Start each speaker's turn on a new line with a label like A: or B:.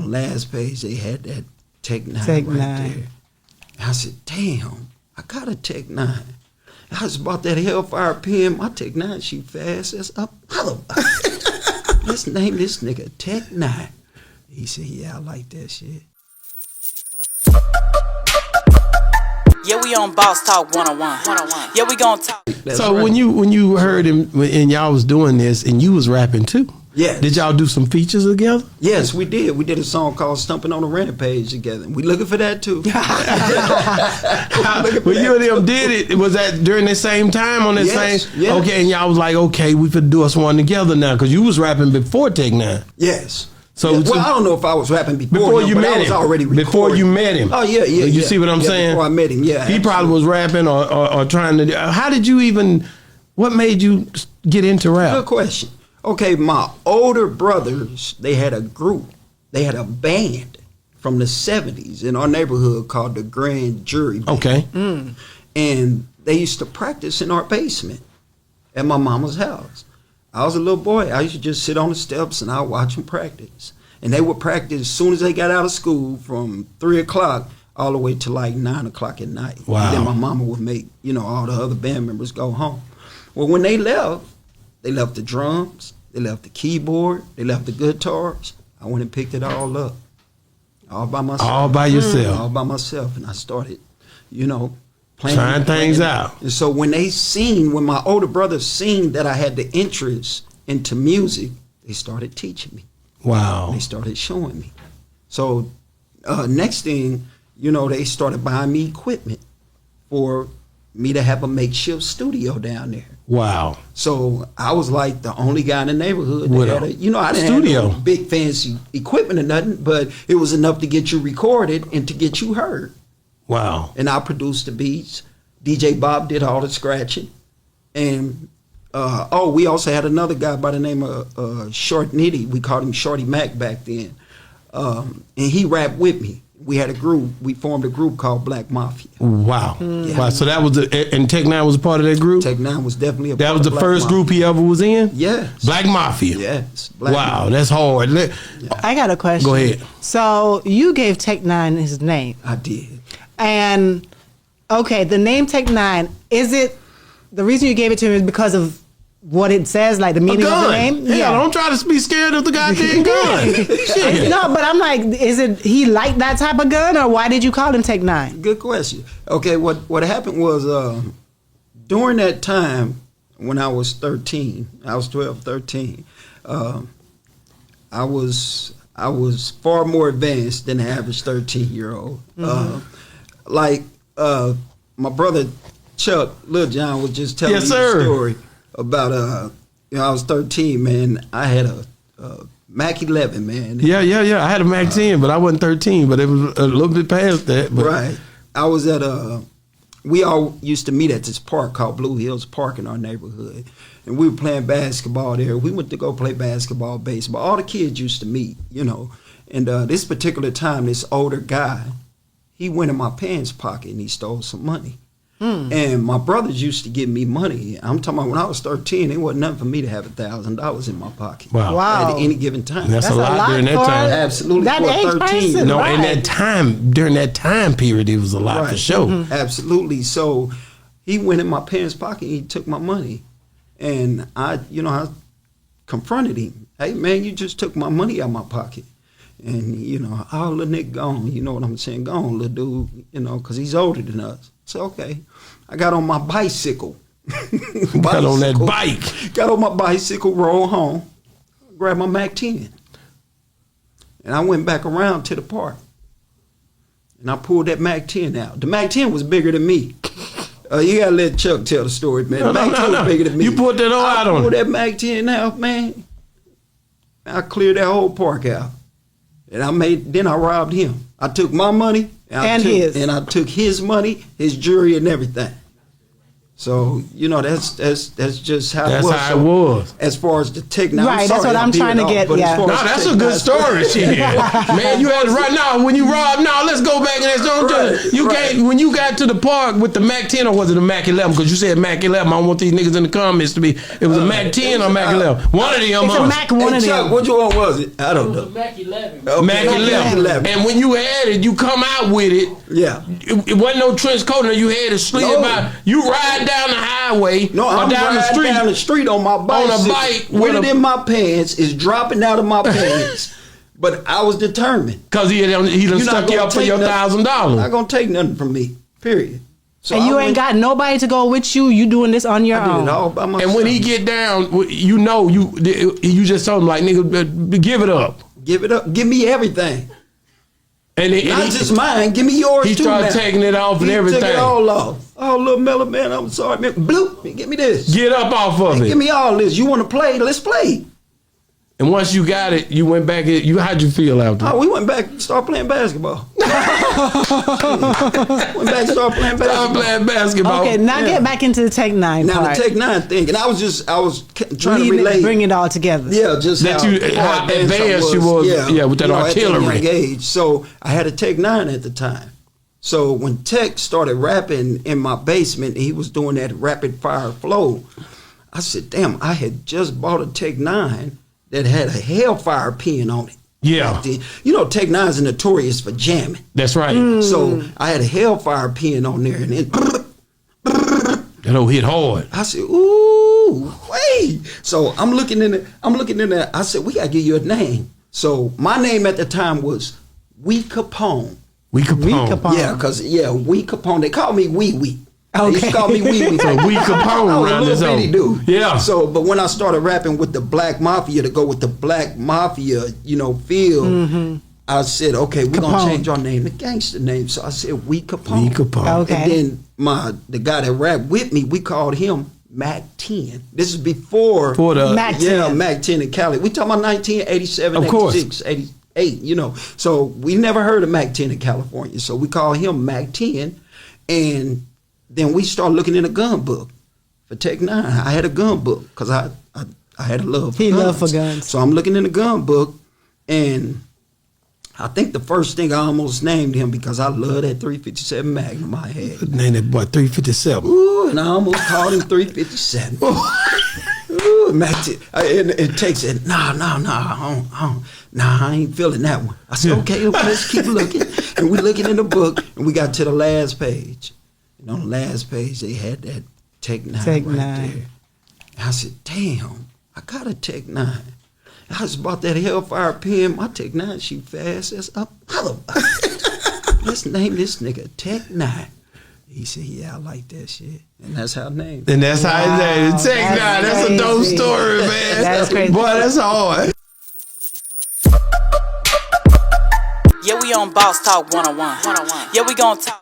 A: on the last page, they had that Tech 9
B: Tech
A: right
B: 9.
A: there. And I said, damn, I got a Tech 9. I was about that Hellfire pen. My Tech 9 shoot fast as a motherfucker. Let's name this nigga Tech 9. He said, yeah, I like that shit.
C: Yeah, we on Boss Talk 101. Yeah, we gonna talk.
A: That's
D: So
A: right.
D: when you heard him and y'all was doing this and you was rapping too,
A: Yes.
D: did y'all do some features together?
A: Yes, we did. We did a song called Stumping on the Rampage together. We looking for that too.
D: When you and them did it, was that during the same time on the
A: Yes,
D: same?
A: yes.
D: Okay, and y'all was like, okay, we could do us one together now because you was rapping before Tech 9.
A: Yes.
D: So-
A: Yeah,
D: so-
A: well, I don't know if I was rapping
D: Before
A: him,
D: you
A: but
D: met
A: I was
D: him,
A: already recording.
D: before you met him.
A: Oh yeah, yeah.
D: You
A: yeah.
D: see what I'm
A: Yeah,
D: saying?
A: Before I met him, yeah.
D: He probably was rapping or trying to. How did you even? What made you get into rap?
A: Good question. Okay, my older brothers, they had a group. They had a band from the 70s in our neighborhood called the Grand Jury Band.
D: Okay.
A: And they used to practice in our basement at my mama's house. I was a little boy. I used to just sit on the steps and I'd watch them practice. And they would practice as soon as they got out of school from 3 o'clock all the way to like 9 o'clock at night.
D: Wow.
A: And then my mama would make, all the other band members go home. Well, when they left the drums, they left the keyboard, they left the guitars. I went and picked it all up. All by myself.
D: All by yourself.
A: All by myself. And I started, playing.
D: Trying things
A: playing.
D: out.
A: And so when my older brothers seen that I had the interest into music, they started teaching me.
D: Wow.
A: They started showing me. So next thing, they started buying me equipment for me to have a makeshift studio down there.
D: Wow.
A: So I was like the only guy in the neighborhood that
D: With
A: had
D: a
A: I didn't
D: studio.
A: have no big fancy equipment or nothing, but it was enough to get you recorded and to get you heard.
D: Wow.
A: And I produced the beats. DJ Bob did all the scratching. And we also had another guy by the name of Short Nitty. We called him Shorty Mac back then. And he rapped with me. We had a group. We formed a group called Black Mafia.
D: Wow.
A: Yeah.
D: Wow. So that was and Tech 9 was a part of that group?
A: Tech 9 was definitely a
D: That
A: part
D: was the
A: of Black
D: first
A: Mafia.
D: group he ever was in?
A: Yes.
D: Black Mafia.
A: Yes. Black
D: Wow,
A: Mafia.
D: that's hard.
B: I got a question.
D: Go ahead.
B: So you gave Tech 9 his name.
A: I did.
B: And, okay, the name Tech 9, is it, the reason you gave it to him is because of what it says, like the
D: A
B: meaning of the
D: gun.
B: name?
D: Yeah, don't try to be scared of the goddamn gun. Shit.
B: No, but I'm like, is it he liked that type of gun, or why did you call him Tech 9?
A: Good question. Okay, what happened was during that time when I was 13, I was 12, 13, I was far more advanced than the average 13-year-old. My brother Chuck, Lil John, was just telling
D: Yes,
A: me
D: sir.
A: the story about I was 13, man. I had a Mac 11, man.
D: Yeah. I had a Mac 10, but I wasn't 13, but it was a little bit past that. But
A: Right. I was at we all used to meet at this park called Blue Hills Park in our neighborhood. And we were playing basketball there. We went to go play basketball, baseball. All the kids used to meet, And this particular time, this older guy, he went in my pants pocket and he stole some money. And my brothers used to give me money. I'm talking about when I was 13, it wasn't nothing for me to have $1,000 in my pocket.
D: Wow.
A: At any given time.
D: That's a lot during that
B: for
D: time.
A: Absolutely.
B: That
A: For a
B: age
A: 13.
B: person,
D: no,
B: right.
D: in that time, during that time period, it was a lot for
A: Right.
D: sure.
A: Absolutely. So he went in my parents' pocket and he took my money. And I confronted him. Hey, man, you just took my money out of my pocket. And, oh, little nigga gone. You know what I'm saying? Gone, little dude, because he's older than us. So, okay. I got on my bicycle.
D: Got on that bike.
A: Got on my bicycle, rolled home, grabbed my Mac 10. And I went back around to the park. And I pulled that Mac 10 out. The Mac 10 was bigger than me. You gotta let Chuck tell the story, man. The Mac 10 was bigger than me.
D: You pulled that all out on
A: I
D: him.
A: pulled that Mac 10 out, man. I cleared that whole park out. And then I robbed him. I took my money
B: And his.
A: And I took his money, his jewelry, and everything. So that's just how
D: That's
A: it was.
D: how it was.
A: As far as the Tech 9,
B: Right, that's what I'm trying to get, yeah.
D: No, that's a good story, shit. Man, you had it right now when you robbed. No, let's go back and that's when you got to the park with the Mac 10 or was it a Mac 11? Because you said Mac 11. I don't want these niggas in the comments to be. It was a Mac 10 or Mac 11. One of them.
B: It's a Mac one of
A: Chuck,
B: them.
A: which one was it? I don't know.
C: Mac 11.
A: Okay,
D: Mac 11. And when you had it, you come out with it.
A: Yeah.
D: It wasn't no trench coat. You had it slid
A: No.
D: by. You ride down the highway.
A: No,
D: or
A: I'm
D: down the
A: riding
D: street.
A: down the street on my bike.
D: On a bike
A: with
D: with
A: it in my pants. It's dropping out of my pants. But I was determined.
D: Because he done
A: You're
D: stuck
A: not
D: you
A: gonna
D: up for
A: take
D: your
A: nothing.
D: $1,000.
A: Not gonna take nothing from me. Period. So
B: And you ain't got nobody to go with you. You doing this on your
A: I did
B: own.
A: it all by myself.
D: And when he get down, you just told him like, nigga, give it up.
A: Give it up. Give me everything.
D: And
A: Not just mine. Give me yours
D: he
A: too.
D: started
A: now.
D: taking it off and
A: He
D: everything.
A: took it all off. Oh, little Mellow man, I'm sorry, man. Bloop, give me this.
D: Get up off of
A: Hey,
D: it.
A: give me all this. You want to play? Let's play.
D: And once you got it, you went back. How'd you feel after?
A: Oh, we went back, started playing basketball. Went back, started playing basketball.
D: Start playing basketball.
B: Okay, now
A: Yeah.
B: get back into the Tech 9
A: Now
B: part.
A: the Tech 9 thing, and I was trying to relate.
B: Bring it all together.
A: Yeah, just
D: That how
A: I
D: advanced you was, yeah, with that
A: at
D: artillery.
A: young age. So I had a Tech 9 at the time. So when Tech started rapping in my basement, and he was doing that rapid fire flow, I said, damn, I had just bought a Tech 9 that had a Hellfire pen on it.
D: Yeah.
A: Tech 9s are notorious for jamming.
D: That's right.
A: So I had a Hellfire pen on there, and then
D: That old hit hard.
A: I said, ooh, wait. So I'm looking in there. I said, we gotta give you a name. So my name at the time was Wee Capone.
D: We Capone.
B: Capone.
A: Yeah, because Wee Capone. They called me Wee Wee. They used to
B: Okay.
A: call me Wee Wee.
D: So Wee Capone
A: I was a
D: around this
A: little bitty
D: old.
A: dude.
D: Yeah.
A: So, but when I started rapping with the Black Mafia to go with the Black Mafia, feel, I said, okay, we're
B: Capone.
A: gonna change our name to gangster name. So I said Wee Capone.
D: Wee Capone.
B: Okay.
A: And then the guy that rapped with me, we called him Mac 10. This is before
D: For the
B: Mac 10.
A: Yeah, Mac 10 in Cali. We talking about 1987,
D: Of course.
A: 86, 88, So we never heard of Mac 10 in California. So we call him Mac 10. And then we started looking in a gun book for Tech 9. I had a gun book because I had a love for
B: He
A: guns.
B: loved for guns.
A: So I'm looking in the gun book, and I think the first thing I almost named him because I love that 357 Magnum I had.
D: Name that boy 357.
A: Ooh, and I almost called him 357. Ooh, Mac 10. And it takes it. Nah, I ain't feeling that one. I said, okay, let's keep looking. And we looking in the book, and we got to the last page. And on the last page, they had that Tech 9
B: Tech
A: right
B: 9.
A: there. And I said, damn, I got a Tech 9. I just bought that Hellfire pen. My Tech 9 shoot fast as a mother. Let's name this nigga Tech 9. He said, yeah, I like that shit. And that's how I named it.
D: And that's how
B: Wow,
D: it is. Tech 9. That's a dope
B: crazy.
D: story, man.
B: That's crazy.
D: Boy, that's hard.
C: Yeah, we on Boss Talk 101. Yeah, we gon' talk.